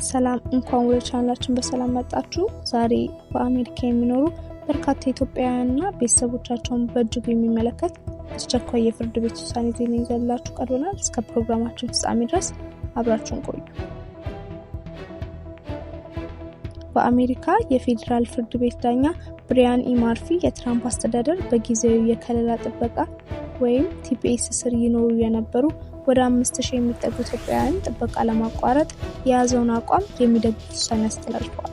ሰላም እንኳን ወደ ቻናላችን በሰላም መጣችሁ። ዛሬ በአሜሪካ የሚኖሩ በርካታ ኢትዮጵያውያንና ቤተሰቦቻቸውን በእጅጉ የሚመለከት አስቸኳይ የፍርድ ቤት ውሳኔ ዜና ይዘንላችሁ ቀርበናል። እስከ ፕሮግራማችን ፍጻሜ ድረስ አብራችሁን ቆዩ። በአሜሪካ የፌዴራል ፍርድ ቤት ዳኛ ብሪያን ኢ ማርፊ የትራምፕ አስተዳደር በጊዜው የከለላ ጥበቃ ወይም TPS ስር ይኖሩ የነበሩ ወደ 5000 የሚጠጉ ኢትዮጵያውያን ጥበቃ ለማቋረጥ የያዘውን አቋም የሚደግፍ ውሳኔ አስተላልፈዋል።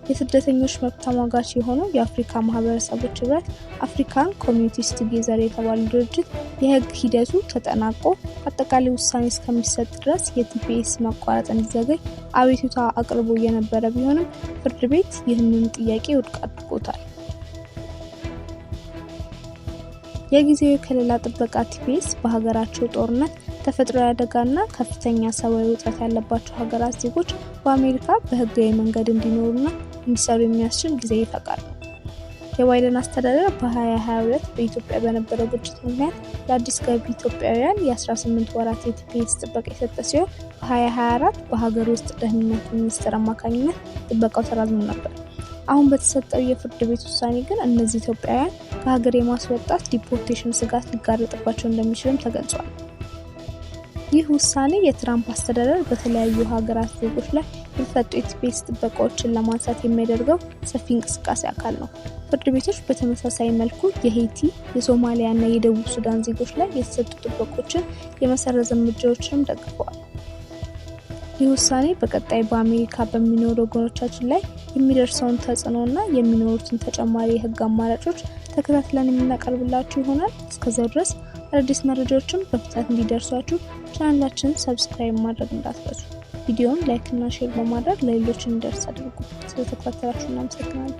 የስደተኞች መብት ተሟጋች የሆነው የአፍሪካ ማህበረሰቦች ህብረት አፍሪካን ኮሚኒቲስ ቱጌዘር የተባለው ድርጅት የህግ ሂደቱ ተጠናቆ አጠቃላይ ውሳኔ እስከሚሰጥ ድረስ የTPS ማቋረጥ እንዲዘገይ አቤቱታ አቅርቦ የነበረ ቢሆንም ፍርድ ቤት ይህንን ጥያቄ ውድቅ አድርጎታል። የጊዜው የከለላ ጥበቃ TPS በሀገራቸው ጦርነት፣ ተፈጥሯዊ አደጋና ከፍተኛ ሰብአዊ ውጥረት ያለባቸው ሀገራት ዜጎች በአሜሪካ በህጋዊ መንገድ እንዲኖሩና እንዲሰሩ የሚያስችል ጊዜያዊ ፈቃድ ነው። የባይደን አስተዳደር በ2022 በኢትዮጵያ በነበረው ግጭት ምክንያት ለአዲስ ገቢ ኢትዮጵያውያን የ18 ወራት የTPS ጥበቃ የሰጠ ሲሆን በ2024 በሀገር ውስጥ ደህንነት ሚኒስቴር አማካኝነት ጥበቃው ተራዝሞ ነበር። አሁን በተሰጠው የፍርድ ቤት ውሳኔ ግን እነዚህ ኢትዮጵያውያን ከሀገር የማስወጣት ዲፖርቴሽን ስጋት ሊጋረጥባቸው እንደሚችልም ተገልጿል። ይህ ውሳኔ የትራምፕ አስተዳደር በተለያዩ ሀገራት ዜጎች ላይ የተሰጡ የTPS ጥበቃዎችን ለማንሳት የሚያደርገው ሰፊ እንቅስቃሴ አካል ነው። ፍርድ ቤቶች በተመሳሳይ መልኩ የሄይቲ፣ የሶማሊያና የደቡብ ሱዳን ዜጎች ላይ የተሰጡ ጥበቃዎችን የመሰረዝ እርምጃዎችንም ደግፈዋል። ይህ ውሳኔ በቀጣይ በአሜሪካ በሚኖሩ ወገኖቻችን ላይ የሚደርሰውን ተጽዕኖና የሚኖሩትን ተጨማሪ የህግ አማራጮች ተከታትለን የምናቀርብላችሁ ይሆናል። እስከዛው ድረስ አዳዲስ መረጃዎችን በፍጥነት እንዲደርሷችሁ ቻናላችንን ሰብስክራይብ ማድረግ እንዳትረሱ። ቪዲዮውን ላይክ እና ሼር በማድረግ ለሌሎች እንዲደርስ አድርጉ። ስለተከታተላችሁ እናመሰግናለን።